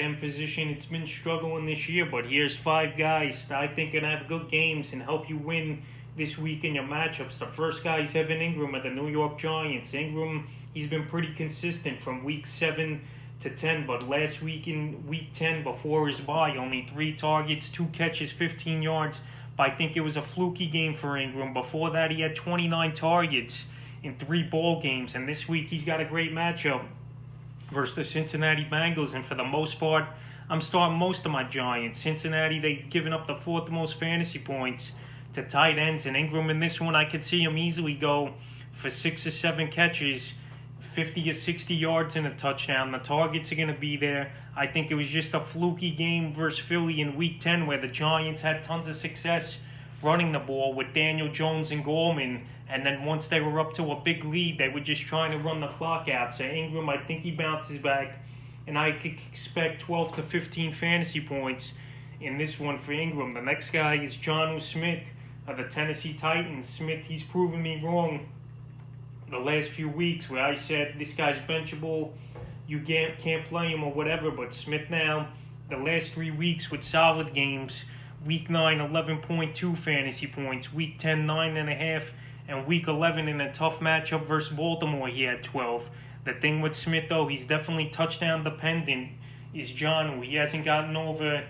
end position, it's been struggling this year, but here's 5 guys that I think can have good games and help you win this week in your matchups. The first guy is Evan Engram of the New York Giants. Engram, he's been pretty consistent from week 7 to 10, but last week in week 10 before his bye, only 3 targets, 2 catches, 15 yards. But I think it was a fluky game for Engram. Before that, he had 29 targets in 3 ball games, and this week he's got a great matchup versus the Cincinnati Bengals, and for the most part, I'm starting most of my Giants. Cincinnati, they've given up the 4th most fantasy points to tight ends, and Engram in this one, I could see him easily go for 6 or 7 catches, 50 or 60 yards and a touchdown. The targets are going to be there. I think it was just a fluky game versus Philly in week 10 where the Giants had tons of success running the ball with Daniel Jones and Gorman, and then once they were up to a big lead, they were just trying to run the clock out. So Engram, I think he bounces back, and I could expect 12 to 15 fantasy points in this one for Engram. The next guy is Jonnu Smith of the Tennessee Titans. Smith, he's proven me wrong the last few weeks where I said this guy's benchable, you can't play him or whatever, but Smith now, the last 3 weeks with solid games, week 9, 11.2 fantasy points, week 10, 9.5, and week 11 in a tough matchup versus Baltimore, he had 12. The thing with Smith, though, he's definitely touchdown dependent, is Jonnu. He hasn't gotten over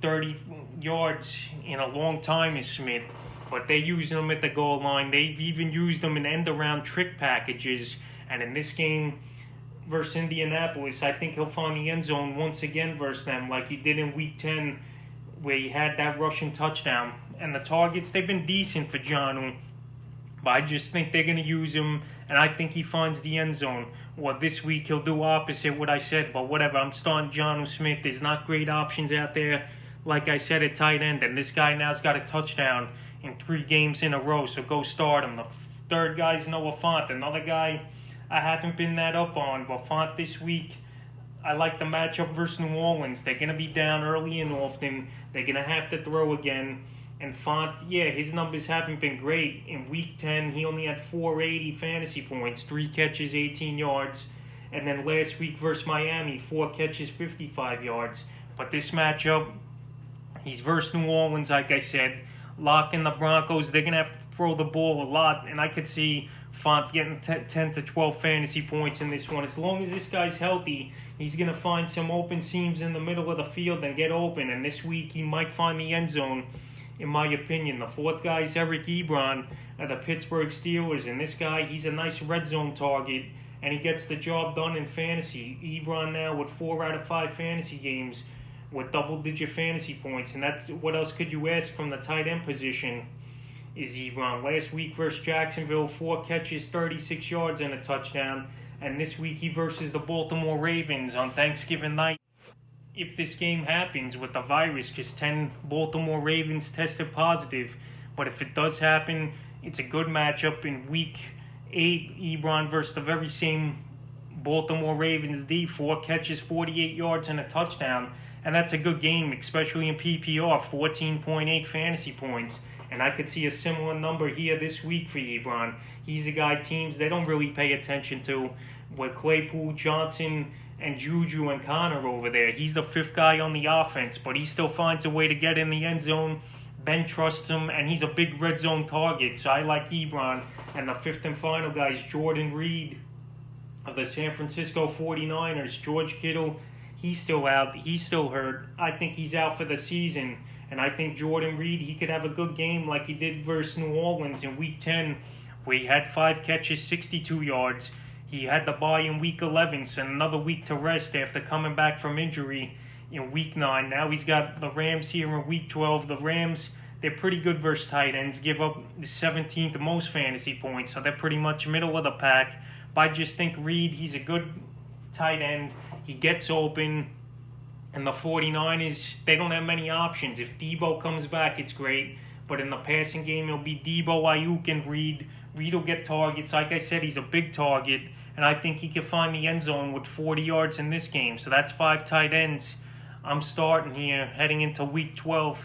30 yards in a long time, is Smith. But they're using him at the goal line. They've even used him in end-around trick packages. And in this game versus Indianapolis, I think he'll find the end zone once again versus them like he did in week 10 where he had that rushing touchdown. And the targets, they've been decent for Jonnu, but I just think they're going to use him, and I think he finds the end zone. Well, this week he'll do opposite what I said, but whatever. I'm starting Jonnu Smith. There's not great options out there, like I said, at tight end, and this guy now's got a touchdown in 3 games in a row, so go start him. The third guy is Noah Fant, another guy I haven't been that up on, but Fant this week, I like the matchup versus New Orleans. They're going to be down early and often. They're going to have to throw again. And Fant, yeah, his numbers haven't been great. In week 10, he only had 480 fantasy points, 3 catches, 18 yards. And then last week versus Miami, 4 catches, 55 yards. But this matchup, he's versus New Orleans, like I said. Locking the Broncos, they're going to have to throw the ball a lot. And I could see Fant getting 10 to 12 fantasy points in this one. As long as this guy's healthy, he's going to find some open seams in the middle of the field and get open. And this week, he might find the end zone, in my opinion. The 4th guy is Ebron of the Pittsburgh Steelers. And this guy, he's a nice red zone target, and he gets the job done in fantasy. Ebron now with 4 out of 5 fantasy games with double-digit fantasy points. And that's what else could you ask from the tight end position is Ebron. Last week versus Jacksonville, 4 catches, 36 yards, and a touchdown. And this week he versus the Baltimore Ravens on Thanksgiving night. If this game happens with the virus, because 10 Baltimore Ravens tested positive. But if it does happen, it's a good matchup in week 8, Ebron versus the very same Baltimore Ravens D, 4 catches, 48 yards, and a touchdown. And that's a good game, especially in PPR, 14.8 fantasy points. And I could see a similar number here this week for Ebron. He's a guy teams they don't really pay attention to, with Claypool, Johnson, and Juju and Connor over there. He's the 5th guy on the offense, but he still finds a way to get in the end zone. Ben trusts him, and he's a big red zone target, so I like Ebron. And the 5th and final guy is Jordan Reed of the San Francisco 49ers. George Kittle, he's still out. He's still hurt. I think he's out for the season. And I think Jordan Reed, he could have a good game like he did versus New Orleans in week 10, where he had 5 catches, 62 yards. He had the bye in week 11, so another week to rest after coming back from injury in week 9. Now he's got the Rams here in week 12. The Rams, they're pretty good versus tight ends, give up the 17th most fantasy points, so they're pretty much middle of the pack. But I just think Reed, he's a good tight end. He gets open. And the 49ers, they don't have many options. If Debo comes back, it's great. But in the passing game, it'll be Debo, Ayuk, and Reed. Reed will get targets. Like I said, he's a big target. And I think he can find the end zone with 40 yards in this game. So that's 5 tight ends I'm starting here heading into week 12.